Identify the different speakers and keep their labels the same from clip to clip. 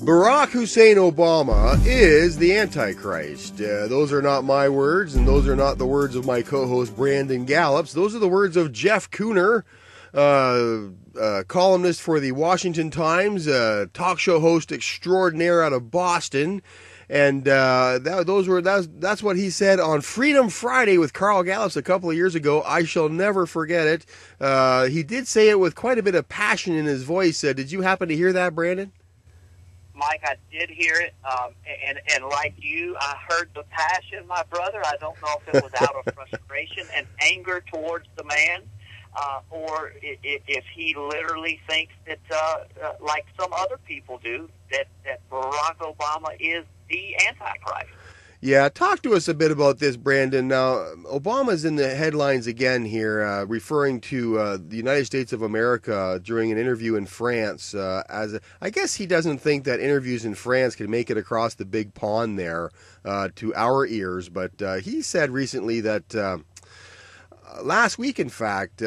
Speaker 1: Barack Hussein Obama is the Antichrist. Those are not my words, and those are not the words of my co-host Brandon Gallups. Those are the words of Jeff Cooner, columnist for the Washington Times, talk show host extraordinaire out of Boston. And that's what he said on Freedom Friday with Carl Gallups a couple of years ago. I shall never forget it. He did say it with quite a bit of passion in his voice. Did you happen to hear that, Brandon?
Speaker 2: Mike, I did hear it, and like you, I heard the passion, my brother. I don't know if it was out of frustration and anger towards the man, or if he literally thinks that, like some other people do, that Barack Obama is the Antichrist.
Speaker 1: Yeah, talk to us a bit about this, Brandon. Now, Obama's in the headlines again here, referring to the United States of America during an interview in France. I guess he doesn't think that interviews in France can make it across the big pond there to our ears. But he said recently that last week, in fact,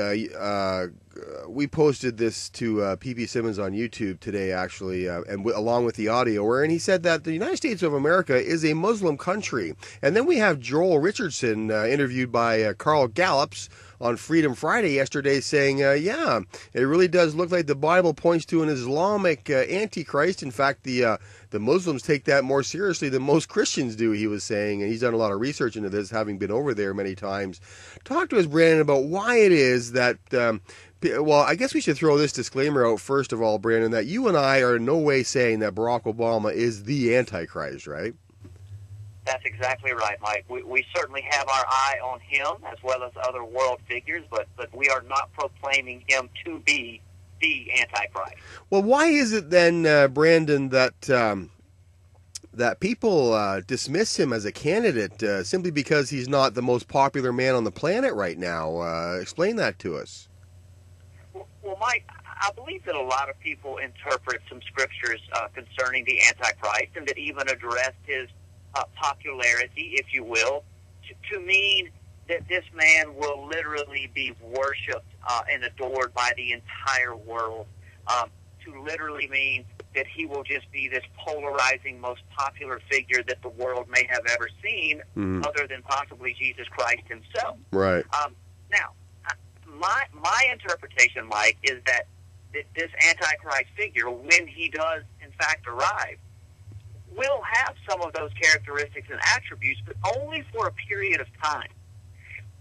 Speaker 1: we posted this to P.P. Simmons on YouTube today, actually, and along with the audio, wherein he said that the United States of America is a Muslim country. And then we have Joel Richardson, interviewed by Carl Gallups on Freedom Friday yesterday, saying, yeah, it really does look like the Bible points to an Islamic Antichrist. In fact, the Muslims take that more seriously than most Christians do, he was saying, and he's done a lot of research into this, having been over there many times. Talk to us, Brandon, about why it is that... well, I guess we should throw this disclaimer out first of all, Brandon, that you and I are in no way saying that Barack Obama is the Antichrist, right?
Speaker 2: That's exactly right, Mike. We certainly have our eye on him as well as other world figures, but we are not proclaiming him to be the Antichrist.
Speaker 1: Well, why is it then, Brandon, that people dismiss him as a candidate simply because he's not the most popular man on the planet right now? Explain that to us.
Speaker 2: Well, Mike, I believe that a lot of people interpret some scriptures concerning the Antichrist and that even addressed his popularity, if you will, to mean that this man will literally be worshipped and adored by the entire world, to literally mean that he will just be this polarizing, most popular figure that the world may have ever seen, other than possibly Jesus Christ himself.
Speaker 1: Right.
Speaker 2: Now, my interpretation, Mike, is that this Antichrist figure, when he does in fact arrive, will have some of those characteristics and attributes, but only for a period of time.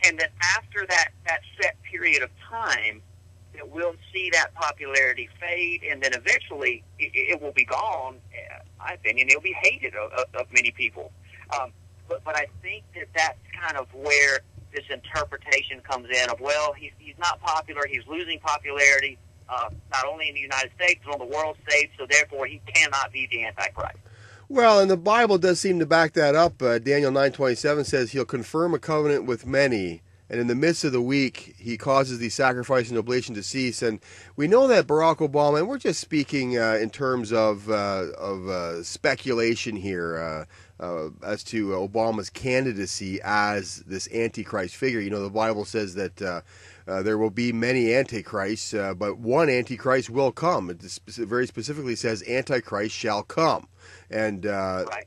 Speaker 2: And that after that set period of time, that we'll see that popularity fade, and then eventually it will be gone. In my opinion, it'll be hated of many people. But I think that's kind of where this interpretation comes in of, well, he's not popular, he's losing popularity, not only in the United States, but on the world stage, so therefore he cannot be the Antichrist.
Speaker 1: Well, and the Bible does seem to back that up. Daniel 9:27 says he'll confirm a covenant with many, and in the midst of the week, he causes the sacrifice and oblation to cease. And we know that Barack Obama, and we're just speaking in terms of speculation here, as to Obama's candidacy as this Antichrist figure. You know, the Bible says that there will be many Antichrists, but one Antichrist will come. It very specifically says Antichrist shall come. And
Speaker 2: right.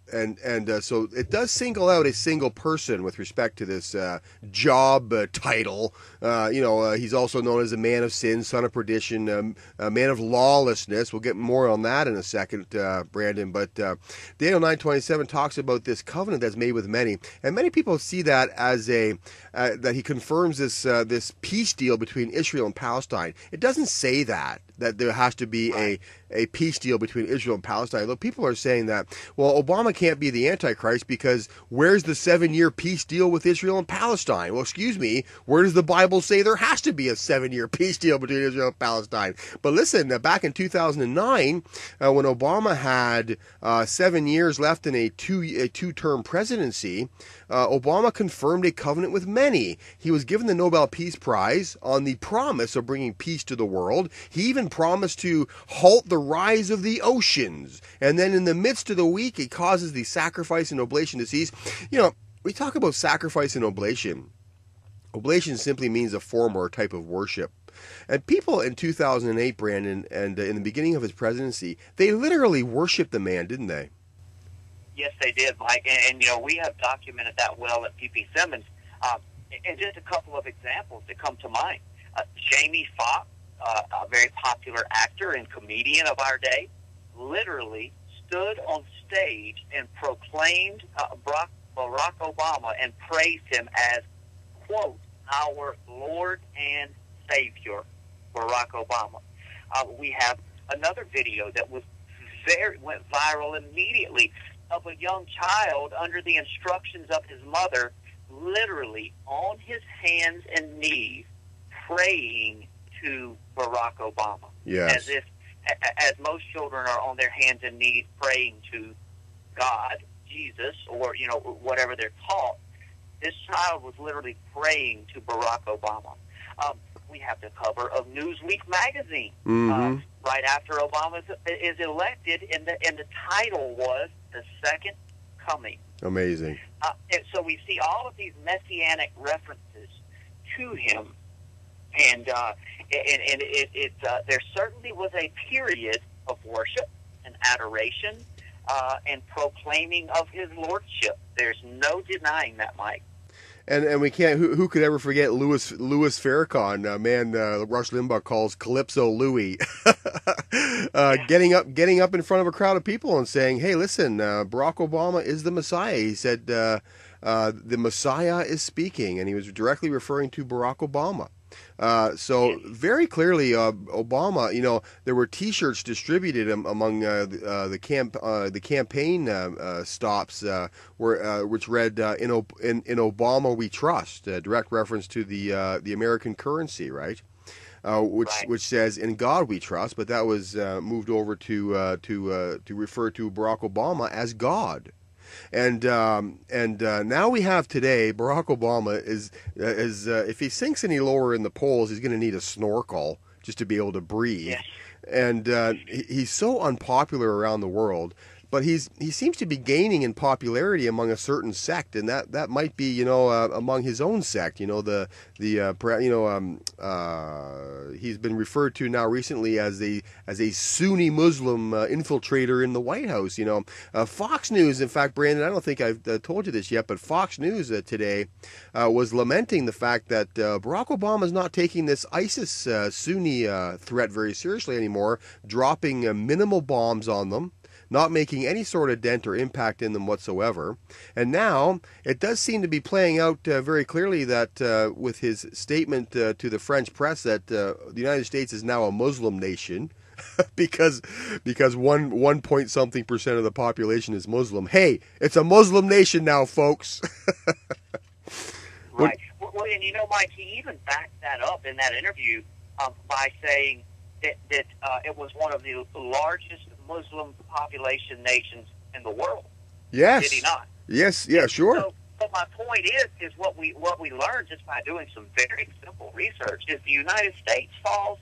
Speaker 1: So it does single out a single person with respect to this job title. He's also known as a man of sin, son of perdition, a man of lawlessness. We'll get more on that in a second, Brandon. But Daniel 9:27 talks about this covenant that's made with many, and many people see that as that he confirms this peace deal between Israel and Palestine. It doesn't say that there has to be a peace deal between Israel and Palestine. Though people are saying that, well, Obama can't be the Antichrist because where's the 7-year peace deal with Israel and Palestine? Well, excuse me, where does the Bible say there has to be a 7-year peace deal between Israel and Palestine? But listen, back in 2009, when Obama had 7 years left in a two-term presidency, Obama confirmed a covenant with many. He was given the Nobel Peace Prize on the promise of bringing peace to the world. He even promised to halt the rise of the oceans. And then in the midst of the week, it causes the sacrifice and oblation to cease. You know, we talk about sacrifice and oblation. Oblation simply means a form or a type of worship. And people in 2008, Brandon, and in the beginning of his presidency, they literally worshipped the man, didn't they?
Speaker 2: Yes, they did, Mike. And we have documented that well at P.P. Simmons. And just a couple of examples that come to mind. Jamie Foxx, a very popular actor and comedian of our day, literally stood on stage and proclaimed Barack Obama and praised him as, quote, our Lord and Savior, Barack Obama. We have another video that went viral immediately of a young child under the instructions of his mother, literally on his hands and knees, praying to Barack Obama.
Speaker 1: Yes.
Speaker 2: As most children are on their hands and knees praying to God, Jesus, or, whatever they're taught, this child was literally praying to Barack Obama. We have the cover of Newsweek magazine right after Obama is elected, and the title was The Second Coming.
Speaker 1: Amazing.
Speaker 2: And so we see all of these messianic references to him, and there certainly was a period of worship and adoration and proclaiming of his lordship. There's no denying that, Mike.
Speaker 1: And we can't. Who could ever forget Louis Farrakhan, man? Rush Limbaugh calls Calypso Louis, getting up in front of a crowd of people and saying, "Hey, listen, Barack Obama is the Messiah." He said, "The Messiah is speaking," and he was directly referring to Barack Obama. So very clearly, Obama. There were T-shirts distributed among the campaign stops, which read "In Obama We Trust," a direct reference to the American currency, right? Which says "In God We Trust," but that was moved over to refer to Barack Obama as God. And now we have today Barack Obama is if he sinks any lower in the polls, he's going to need a snorkel just to be able to breathe.
Speaker 2: Yes.
Speaker 1: And he's so unpopular around the world, but he seems to be gaining in popularity among a certain sect, and that might be among his own sect. He's been referred to now recently as a Sunni Muslim infiltrator in the White House. Fox News, in fact, Brandon, I don't think I've told you this yet, but Fox News today was lamenting the fact that Barack Obama is not taking this ISIS Sunni threat very seriously anymore, dropping minimal bombs on them, not making any sort of dent or impact in them whatsoever. And now it does seem to be playing out very clearly that with his statement to the French press that the United States is now a Muslim nation because 1% of the population is Muslim. Hey, it's a Muslim nation now, folks.
Speaker 2: Right. Well, and Mike, he even backed that up in that interview by saying that it was one of the largest Muslim population nations in the world.
Speaker 1: Yes.
Speaker 2: Did he not?
Speaker 1: Yes. Yeah. Sure.
Speaker 2: So, but my point is what we learned just by doing some very simple research is the United States falls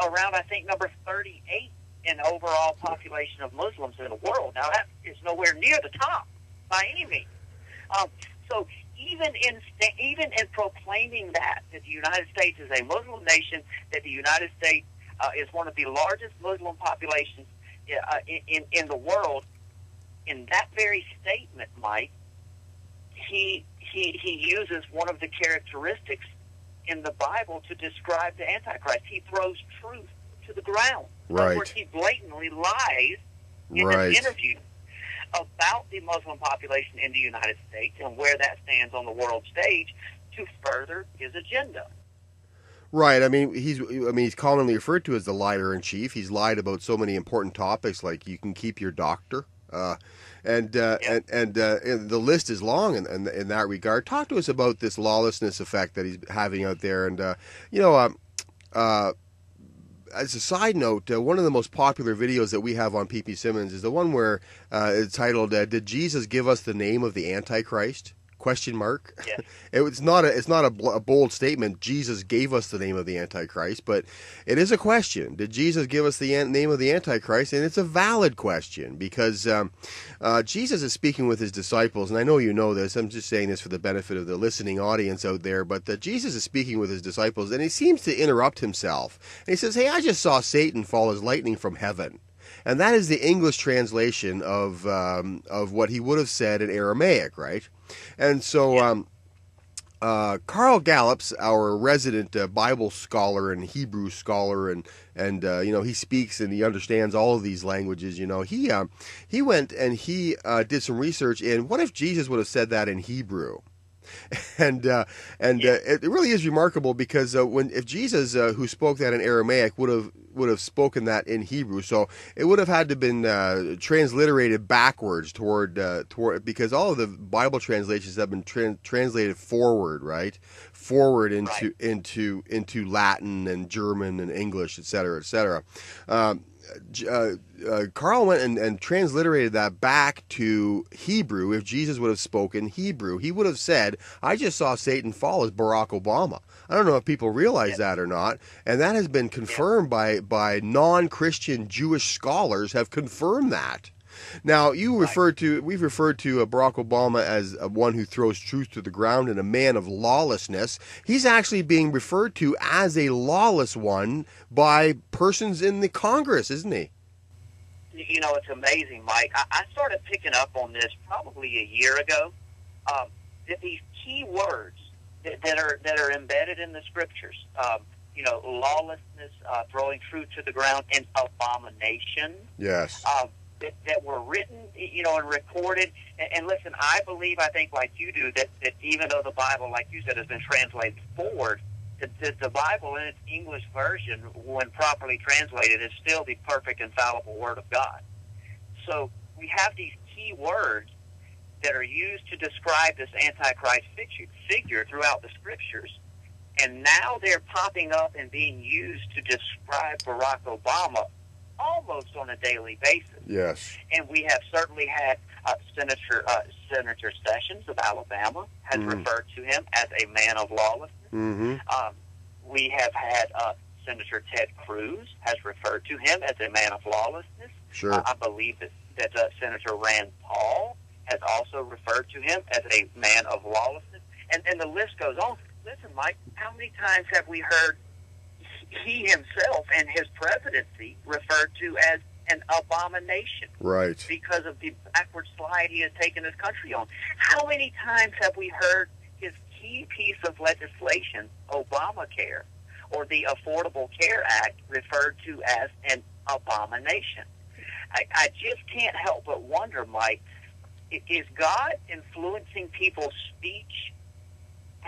Speaker 2: around, I think, number 38 in overall population of Muslims in the world. Now that is nowhere near the top by any means. So even in proclaiming that the United States is a Muslim nation, that the United States is one of the largest Muslim populations in the world, in that very statement, Mike, he uses one of the characteristics in the Bible to describe the Antichrist. He throws truth to the ground.
Speaker 1: Right.
Speaker 2: In other words, he blatantly lies in an interview about the Muslim population in the United States and where that stands on the world stage to further his agenda.
Speaker 1: Right. I mean, he's commonly referred to as the liar in chief. He's lied about so many important topics, like you can keep your doctor, and the list is long in that regard. Talk to us about this lawlessness effect that he's having out there, and as a side note, one of the most popular videos that we have on P.P. Simmons is the one where it's titled "Did Jesus give us the name of the Antichrist?" ? Question mark.
Speaker 2: Yes.
Speaker 1: It's not a bold statement. Jesus gave us the name of the Antichrist, but it is a question. Did Jesus give us the name of the Antichrist? And it's a valid question because Jesus is speaking with his disciples, and I know you know this. I'm just saying this for the benefit of the listening audience out there, but Jesus is speaking with his disciples, and he seems to interrupt himself. And he says, "Hey, I just saw Satan fall as lightning from heaven." And that is the English translation of what he would have said in Aramaic, right? And so Carl Gallups, our resident Bible scholar and Hebrew scholar, and he speaks and he understands all of these languages. He went and he did some research in what if Jesus would have said that in Hebrew. And it really is remarkable because if Jesus, who spoke that in Aramaic, would have spoken that in Hebrew, so it would have had to been transliterated backwards toward because all of the Bible translations have been translated forward, right? Forward into Latin and German and English, etc., etc. Carl went and transliterated that back to Hebrew. If Jesus would have spoken Hebrew, he would have said, "I just saw Satan fall as Barack Obama." I don't know if people realize that or not, and that has been confirmed by non-Christian Jewish scholars have confirmed that. Now, we've referred to Barack Obama as one who throws truth to the ground and a man of lawlessness. He's actually being referred to as a lawless one by persons in the Congress, isn't he?
Speaker 2: It's amazing, Mike. I started picking up on this probably a year ago. That these key words that are embedded in the scriptures, lawlessness, throwing truth to the ground, and abomination.
Speaker 1: Yes.
Speaker 2: That were written, and recorded. And listen, I think like you do, that even though the Bible, like you said, has been translated forward, the Bible in its English version, when properly translated, is still the perfect, infallible Word of God. So we have these key words that are used to describe this Antichrist figure throughout the Scriptures, and now they're popping up and being used to describe Barack Obama almost on a daily basis.
Speaker 1: Yes.
Speaker 2: And we have certainly had Senator Sessions of Alabama has referred to him as a man of lawlessness.
Speaker 1: Mm-hmm.
Speaker 2: We have had Senator Ted Cruz has referred to him as a man of lawlessness.
Speaker 1: Sure.
Speaker 2: I believe that Senator Rand Paul has also referred to him as a man of lawlessness. And the list goes on. Listen, Mike, how many times have we heard he himself and his presidency referred to as an abomination?
Speaker 1: Right.
Speaker 2: Because of the backward slide he has taken his country on. How many times have we heard his key piece of legislation, Obamacare, or the Affordable Care Act, referred to as an abomination? I just can't help but wonder, Mike, is God influencing people's speech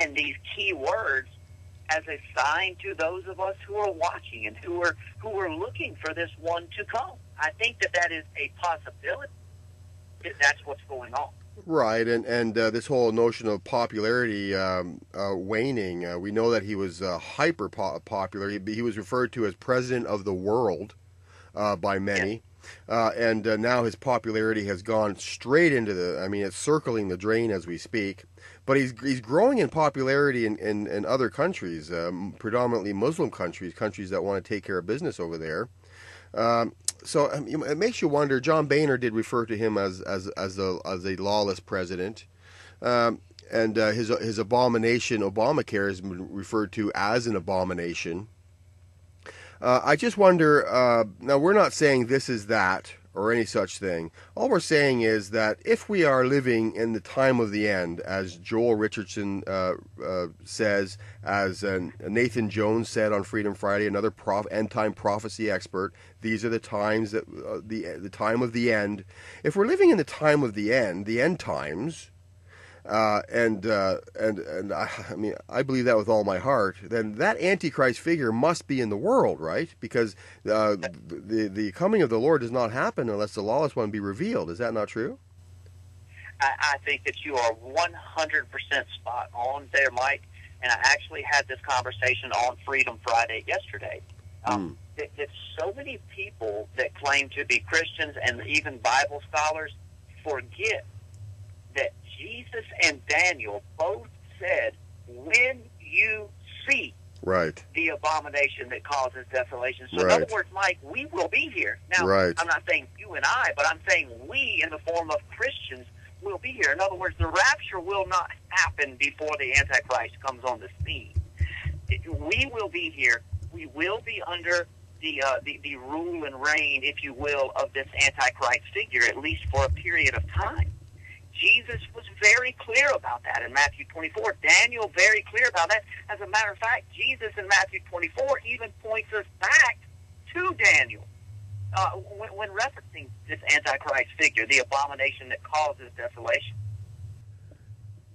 Speaker 2: and these key words as a sign to those of us who are watching and who are looking for this one to come? I think that is a possibility. That's what's going on.
Speaker 1: Right, and this whole notion of popularity waning. We know that he was hyper popular. He was referred to as president of the world by many. And now his popularity has gone straight into it's circling the drain as we speak. But he's growing in popularity in other countries, predominantly Muslim countries that want to take care of business over there. So it makes you wonder. John Boehner did refer to him as a lawless president, and his abomination, Obamacare, has been referred to as an abomination. I just wonder, now we're not saying this is that or any such thing. All we're saying is that if we are living in the time of the end, as Joel Richardson says, as Nathan Jones said on Freedom Friday, another end-time prophecy expert, these are the times that the time of the end. If we're living in the time of the end times, and I believe that with all my heart, then that Antichrist figure must be in the world, right? Because the coming of the Lord does not happen unless the lawless one be revealed. Is that not true?
Speaker 2: I think that you are 100% spot on there, Mike. And I actually had this conversation on Freedom Friday yesterday. That so many people that claim to be Christians and even Bible scholars forget that Jesus and Daniel both said, when you see
Speaker 1: Right.
Speaker 2: the abomination that causes desolation. So in
Speaker 1: Right.
Speaker 2: other words, Mike, we will be here. Now,
Speaker 1: Right.
Speaker 2: I'm not saying you and I, but I'm saying we in the form of Christians will be here. In other words, the rapture will not happen before the Antichrist comes on the scene. We will be here. We will be under the rule and reign, if you will, of this Antichrist figure, at least for a period of time. Jesus was very clear about that in Matthew 24. Daniel very clear about that. As a matter of fact, Jesus in Matthew 24 even points us back to Daniel when referencing this Antichrist figure, the abomination that causes desolation.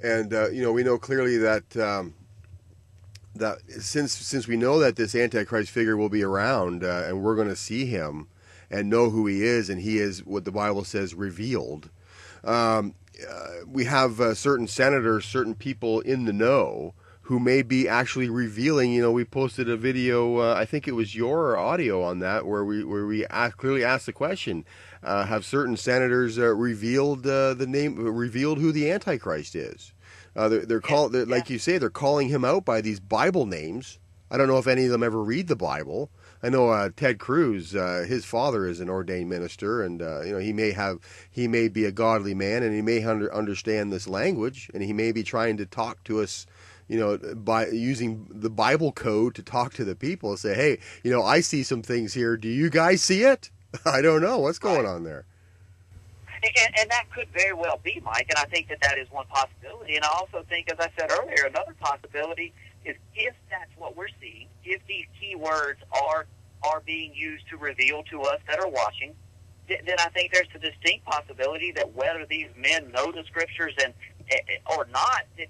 Speaker 1: And we know clearly that that since we know that this Antichrist figure will be around, and we're going to see him and know who he is, and he is what the Bible says revealed. We have certain senators, certain people in the know who may be actually revealing. We posted a video, I think it was your audio on that, where we clearly asked the question: have certain senators revealed revealed who the Antichrist is? Like you say, they're calling him out by these Bible names. I don't know if any of them ever read the Bible. I know Ted Cruz, his father is an ordained minister, and he may be a godly man, and he may understand this language, and he may be trying to talk to us, by using the Bible code to talk to the people and say, hey, I see some things here. Do you guys see it? I don't know what's going on there.
Speaker 2: And that could very well be, Mike, and I think that is one possibility. And I also think, as I said earlier, another possibility is if that's what we're seeing, if these keywords are being used to reveal to us that are watching, then I think there's a distinct possibility that whether these men know the Scriptures or not, that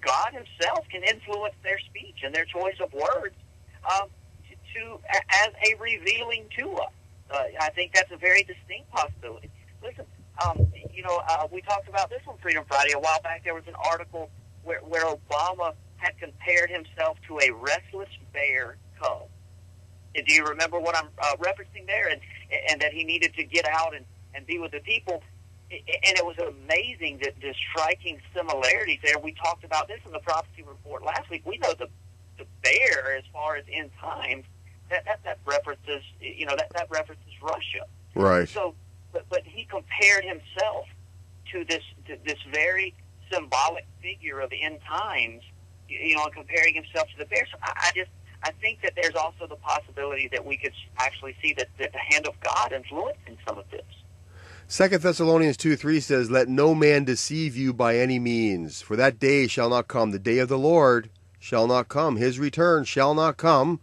Speaker 2: God himself can influence their speech and their choice of words as a revealing to us. I think that's a very distinct possibility. Listen, we talked about this on Freedom Friday a while back. There was an article where Obama had compared himself to a restless bear cub. Do you remember what I'm referencing there? And that he needed to get out and be with the people. And it was amazing that the striking similarities there. We talked about this in the prophecy report last week. We know the bear, as far as end times, that references that references Russia.
Speaker 1: Right.
Speaker 2: So, but he compared himself to this very symbolic figure of end times, comparing himself to the bear. So I think that there's also the possibility that we could actually see that the hand of God influencing some of this.
Speaker 1: 2 Thessalonians 2:3 says, let no man deceive you by any means, for that day shall not come, the day of the Lord shall not come, his return shall not come,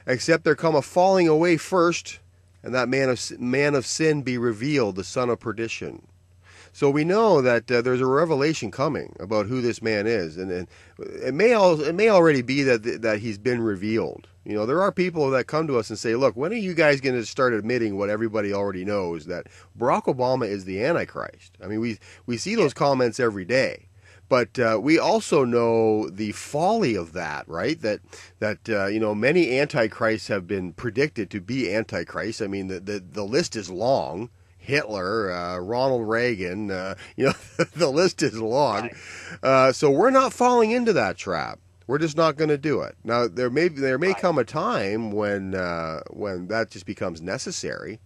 Speaker 1: except there come a falling away first, and that man of sin be revealed, the son of perdition. So we know that there's a revelation coming about who this man is, and it may already be that he's been revealed. There are people that come to us and say, look, when are you guys going to start admitting what everybody already knows, that Barack Obama is the Antichrist? I mean, we see those comments every day. But we also know the folly of that, right? That many antichrists have been predicted to be antichrists. I mean, the list is long. Hitler, Ronald Reagan, the list is long.
Speaker 2: Right.
Speaker 1: So we're not falling into that trap. We're just not going to do it. Now there may come a time when that just becomes necessary.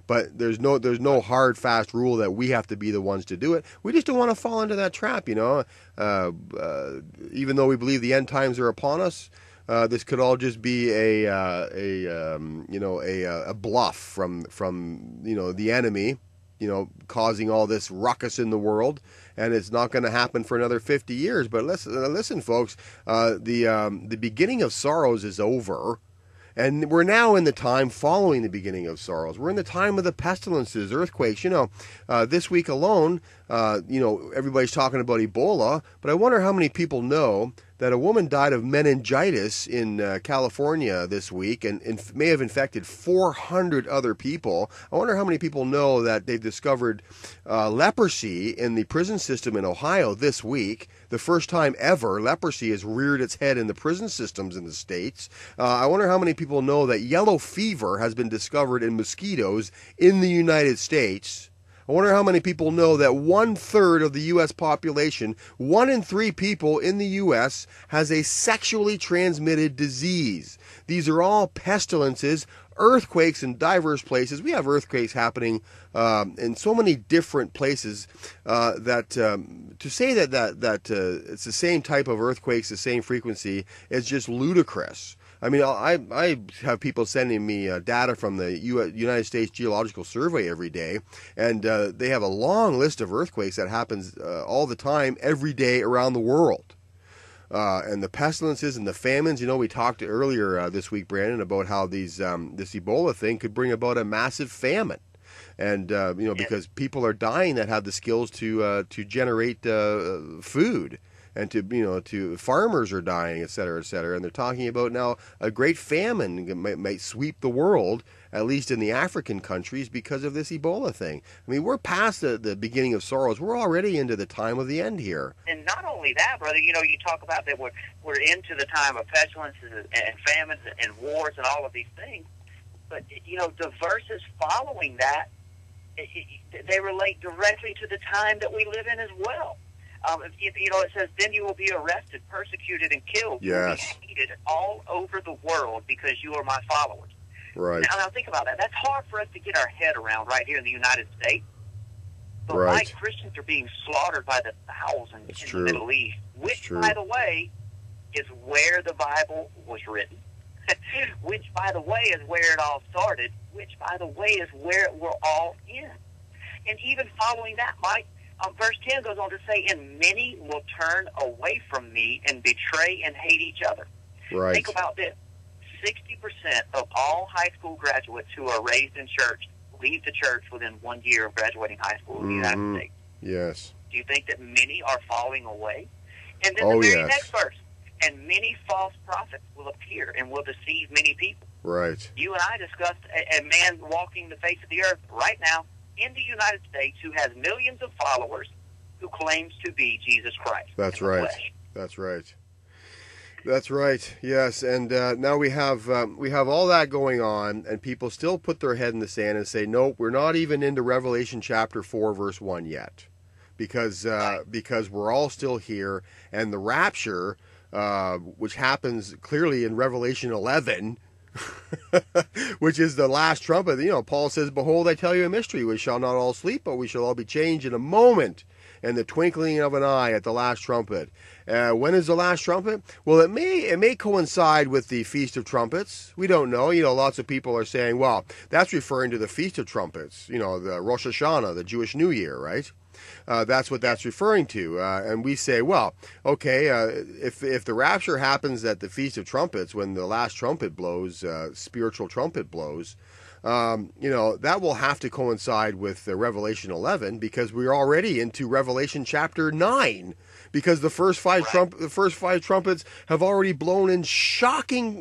Speaker 1: But there's no hard, fast rule that we have to be the ones to do it. We just don't want to fall into that trap, Even though we believe the end times are upon us, this could all just be a bluff from the enemy, causing all this ruckus in the world, and it's not going to happen for another 50 years. But listen, folks, the beginning of sorrows is over. And we're now in the time following the beginning of sorrows. We're in the time of the pestilences, earthquakes. This week alone, everybody's talking about Ebola, but I wonder how many people know that a woman died of meningitis in California this week and may have infected 400 other people. I wonder how many people know that they've discovered leprosy in the prison system in Ohio this week. The first time ever leprosy has reared its head in the prison systems in the States. I wonder how many people know that yellow fever has been discovered in mosquitoes in the United States. I wonder how many people know that 1/3 of the U.S. population, 1 in 3 people in the U.S., has a sexually transmitted disease. These are all pestilences, earthquakes in diverse places. We have earthquakes happening in so many different places that to say that it's the same type of earthquakes, the same frequency, is just ludicrous. I mean, I have people sending me data from the United States Geological Survey every day, and they have a long list of earthquakes that happens all the time, every day around the world. And the pestilences and the famines, we talked earlier this week, Brandon, about how this Ebola thing could bring about a massive famine. And, because people are dying that have the skills to generate food. And to farmers are dying, et cetera, and they're talking about now a great famine might sweep the world, at least in the African countries, because of this Ebola thing. I mean, we're past the beginning of sorrows. We're already into the time of the end here.
Speaker 2: And not only that, brother, you talk about that we're into the time of pestilences and famines and wars and all of these things. But, the verses following that, they relate directly to the time that we live in as well. It says, then you will be arrested, persecuted, and killed.
Speaker 1: Yes.
Speaker 2: You will be hated all over the world because you are my followers.
Speaker 1: Right.
Speaker 2: Now think about that. That's hard for us to get our head around right here in the United States. But
Speaker 1: right.
Speaker 2: Christians are being slaughtered by the thousands
Speaker 1: That's
Speaker 2: in
Speaker 1: true.
Speaker 2: the Middle East, which, by the way, is where the Bible was written, which, by the way, is where it all started, which, by the way, is where we're all in. And even following that, Mike, verse 10 goes on to say, and many will turn away from me and betray and hate each other.
Speaker 1: Right.
Speaker 2: Think about this. 60% of all high school graduates who are raised in church leave the church within 1 year of graduating high school in the United States.
Speaker 1: Yes.
Speaker 2: Do you think that many are falling away? And then the very next verse, and many false prophets will appear and will deceive many people.
Speaker 1: Right.
Speaker 2: You and I discussed a man walking the face of the earth right now in the United States who has millions of followers who claims to be Jesus Christ.
Speaker 1: That's right. That's right. That's right. Yes, and now we have all that going on, and people still put their head in the sand and say, "Nope, we're not even into Revelation chapter 4, verse 1 yet," because we're all still here, and the rapture, which happens clearly in Revelation 11. Which is the last trumpet. Paul says, "Behold, I tell you a mystery. We shall not all sleep, but we shall all be changed in a moment, in the twinkling of an eye at the last trumpet." When is the last trumpet? Well, it may coincide with the Feast of Trumpets. We don't know. Lots of people are saying, well, that's referring to the Feast of Trumpets. The Rosh Hashanah, the Jewish New Year, right? That's what that's referring to. And we say, well, okay, if the rapture happens at the Feast of Trumpets, when the last trumpet blows, spiritual trumpet blows, that will have to coincide with Revelation 11, because we're already into Revelation chapter 9, because the first five trumpets have already blown in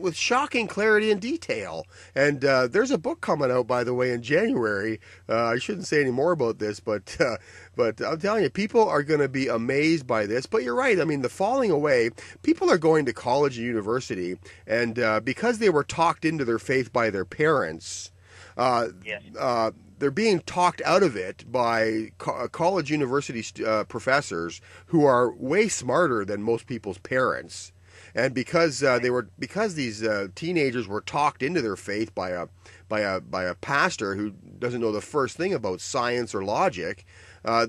Speaker 1: with shocking clarity and detail. And there's a book coming out, by the way, in January. I shouldn't say any more about this, but I'm telling you, people are going to be amazed by this. But you're right. I mean, the falling away, people are going to college and university, and because they were talked into their faith by their parents, they're being talked out of it by college university professors who are way smarter than most people's parents. And because these teenagers were talked into their faith by a pastor who doesn't know the first thing about science or logic,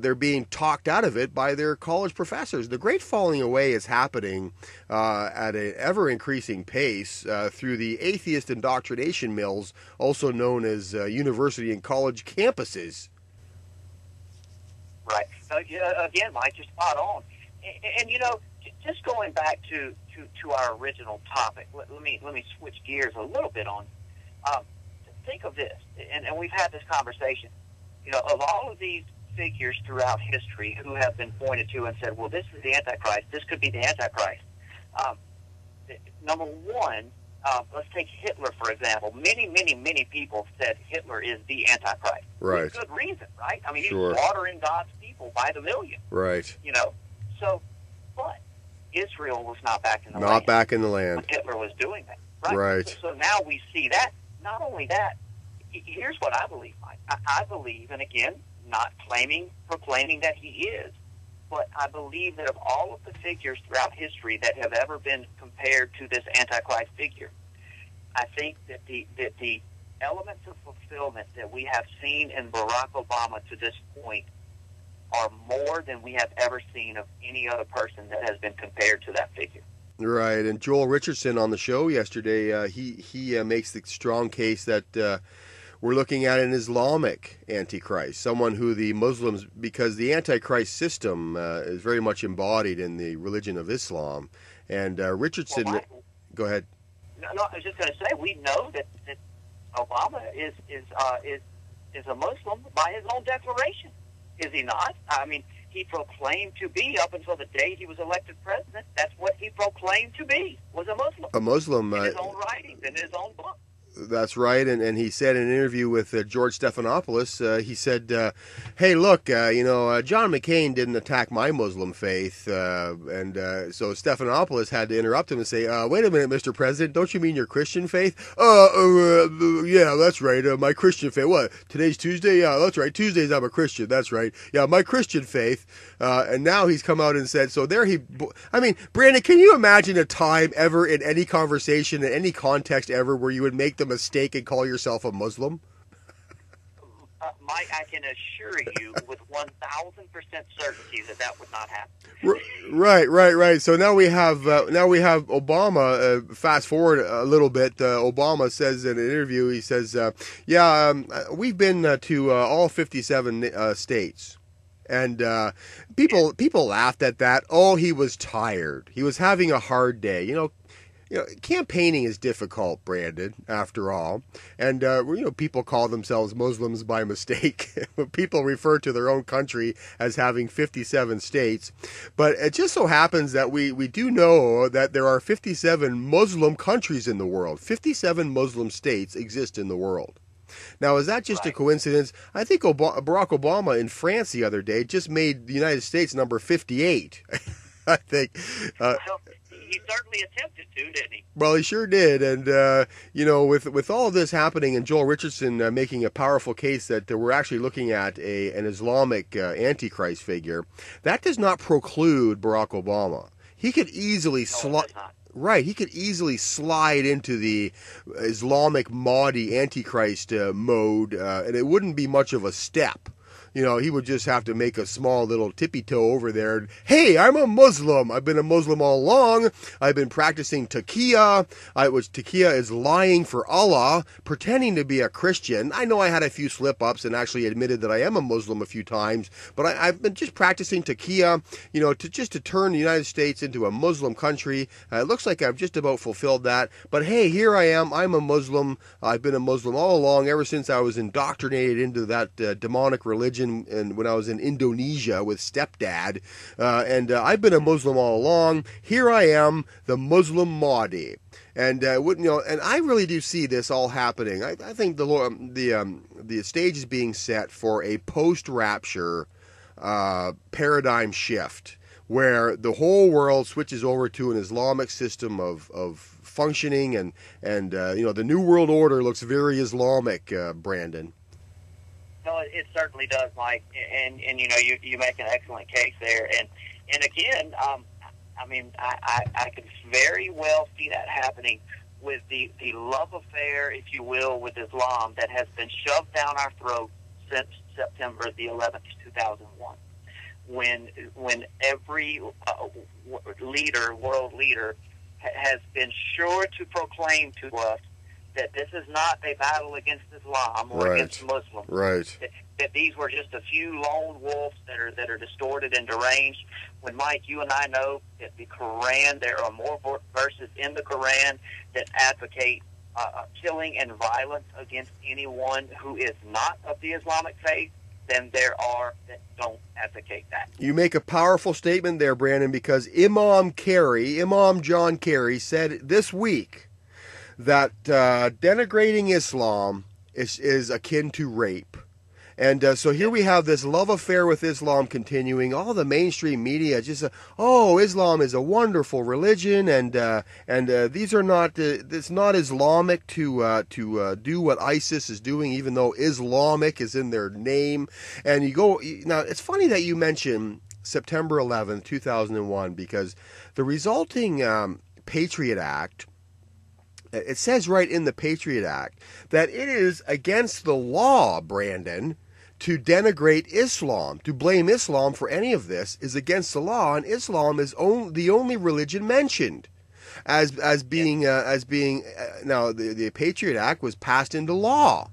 Speaker 1: they're being talked out of it by their college professors. The great falling away is happening at an ever-increasing pace through the atheist indoctrination mills, also known as university and college campuses.
Speaker 2: Right. Again, Mike, you're spot on. And just going back to our original topic, let me switch gears a little bit on. Think of this, and we've had this conversation. Of all of these figures throughout history who have been pointed to and said, well, this is the Antichrist, this could be the Antichrist. Number one, let's take Hitler, for example. Many, many, many people said Hitler is the Antichrist.
Speaker 1: Right.
Speaker 2: With good reason, right? I mean,
Speaker 1: Sure.
Speaker 2: He's slaughtering God's people by the million.
Speaker 1: Right.
Speaker 2: So, but Israel was not back in the land.
Speaker 1: Not back in the land.
Speaker 2: When Hitler was doing that. Right.
Speaker 1: Right.
Speaker 2: So now we see that. Not only that, here's what I believe, Mike. I believe, and again, not proclaiming that he is. But I believe that of all of the figures throughout history that have ever been compared to this Antichrist figure, I think that the elements of fulfillment that we have seen in Barack Obama to this point are more than we have ever seen of any other person that has been compared to that figure.
Speaker 1: Right, and Joel Richardson on the show yesterday, he makes the strong case that we're looking at an Islamic Antichrist, someone who the Muslims, because the Antichrist system is very much embodied in the religion of Islam. And Richardson, go ahead.
Speaker 2: No, I was just going to say, we know that Obama is a Muslim by his own declaration, is he not? I mean, he proclaimed to be, up until the day he was elected president, that's what he proclaimed to be, was a Muslim.
Speaker 1: A Muslim.
Speaker 2: In his own writings, in his own book.
Speaker 1: That's right, and he said in an interview with George Stephanopoulos, he said, "Hey, look, John McCain didn't attack my Muslim faith," and so Stephanopoulos had to interrupt him and say, "Wait a minute, Mr. President, don't you mean your Christian faith?" Yeah, that's right, my Christian faith. What? Today's Tuesday? Yeah, that's right. Tuesdays I'm a Christian. That's right. Yeah, my Christian faith. And now he's come out and said, so there he. I mean, Brandon, can you imagine a time ever in any conversation, in any context ever, where you would make the mistake and call yourself a Muslim?
Speaker 2: Mike, I can assure you with 1,000% certainty that would not happen.
Speaker 1: Right. So now we have Obama. Fast forward a little bit. Obama says in an interview, he says, we've been to all 57 states. And people laughed at that. Oh, he was tired. He was having a hard day. You know, campaigning is difficult, Brandon, after all. And, people call themselves Muslims by mistake. People refer to their own country as having 57 states. But it just so happens that we do know that there are 57 Muslim countries in the world. 57 Muslim states exist in the world. Now, is that just a coincidence? I think Barack Obama in France the other day just made the United States number 58. I think.
Speaker 2: He certainly attempted to, didn't he?
Speaker 1: Well, he sure did. And, with all of this happening and Joel Richardson making a powerful case that we're actually looking at an Islamic Antichrist figure, that does not preclude Barack Obama. He could easily Right, he could easily slide into the Islamic Mahdi Antichrist mode, and it wouldn't be much of a step. He would just have to make a small little tippy-toe over there. Hey, I'm a Muslim. I've been a Muslim all along. I've been practicing taqiyya, which taqiyya is lying for Allah, pretending to be a Christian. I know I had a few slip-ups and actually admitted that I am a Muslim a few times, but I've been just practicing taqiyya, to turn the United States into a Muslim country. It looks like I've just about fulfilled that. But hey, here I am. I'm a Muslim. I've been a Muslim all along, ever since I was indoctrinated into that demonic religion. And when I was in Indonesia with stepdad, and I've been a Muslim all along. Here I am, the Muslim Mahdi, and and I really do see this all happening. I think the stage is being set for a post-rapture paradigm shift, where the whole world switches over to an Islamic system of functioning, and the New World Order looks very Islamic, Brandon.
Speaker 2: No, it certainly does, Mike, and you make an excellent case there, and again, I could very well see that happening with the love affair, if you will, with Islam that has been shoved down our throat since September the 11th, 2001, when every world leader, has been sure to proclaim to us that this is not a battle against Islam or against Muslims.
Speaker 1: Right.
Speaker 2: That these were just a few lone wolves that are distorted and deranged. When, Mike, you and I know that the Quran, there are more verses in the Quran that advocate killing and violence against anyone who is not of the Islamic faith than there are that don't advocate that. You
Speaker 1: make a powerful statement there, Brandon, because Imam John Kerry, said this week that denigrating Islam is akin to rape. And so here we have this love affair with Islam continuing. All the mainstream media just, Islam is a wonderful religion, and these are not. It's not Islamic to do what ISIS is doing, even though Islamic is in their name. And you go now. It's funny that you mention September 11th, 2001, because the resulting Patriot Act. It says right in the Patriot Act that it is against the law, Brandon, to denigrate Islam. To blame Islam for any of this is against the law, and Islam is the only religion mentioned as being now the Patriot Act was passed into law.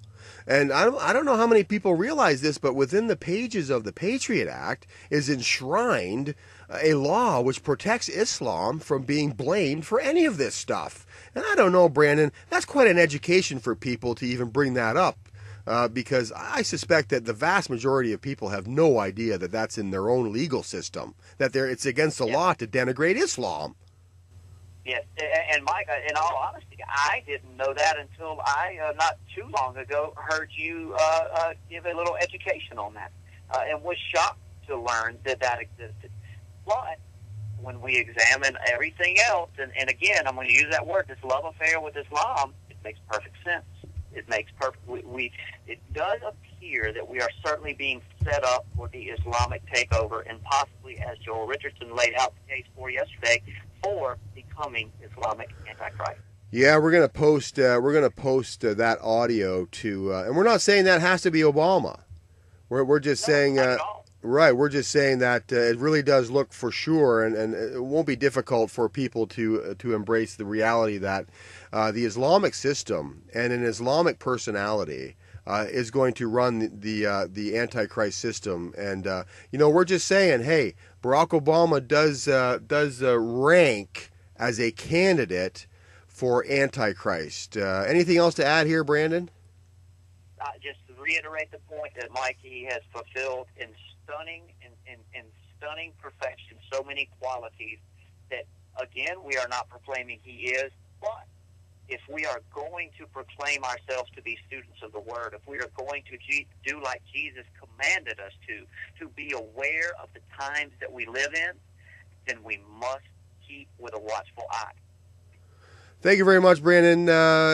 Speaker 1: And I don't know how many people realize this, but within the pages of the Patriot Act is enshrined a law which protects Islam from being blamed for any of this stuff. And I don't know, Brandon, that's quite an education for people to even bring that up, because I suspect that the vast majority of people have no idea that that's in their own legal system, that it's against the law to denigrate Islam.
Speaker 2: Yes, and Mike, in all honesty, I didn't know that until I, not too long ago, heard you give a little education on that, and was shocked to learn that existed. But when we examine everything else, and again, I'm going to use that word, this love affair with Islam, it makes perfect sense. It makes perfect. It does appear that we are certainly being set up for the Islamic takeover, and possibly, as Joel Richardson laid out the case for yesterday, for becoming Islamic Antichrist.
Speaker 1: Yeah, we're going to post. That audio to, and we're not saying that has to be Obama. We're just saying.
Speaker 2: Not at all.
Speaker 1: Right, we're just saying that it really does look for sure, and it won't be difficult for people to embrace the reality that the Islamic system and an Islamic personality is going to run the Antichrist system. And we're just saying, hey, Barack Obama does rank as a candidate for Antichrist. Anything else to add here, Brandon?
Speaker 2: Just to reiterate the point that Mikey has fulfilled in stunning perfection so many qualities that, again, we are not proclaiming he is, but if we are going to proclaim ourselves to be students of the Word, if we are going to do like Jesus commanded us to be aware of the times that we live in, then we must keep with a watchful eye.
Speaker 1: Thank you very much, Brandon.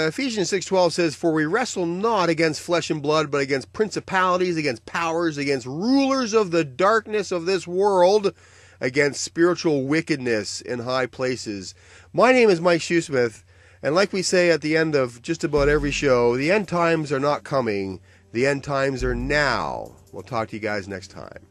Speaker 1: Ephesians 6:12 says, "For we wrestle not against flesh and blood, but against principalities, against powers, against rulers of the darkness of this world, against spiritual wickedness in high places." My name is Mike Shoesmith, and like we say at the end of just about every show, the end times are not coming. The end times are now. We'll talk to you guys next time.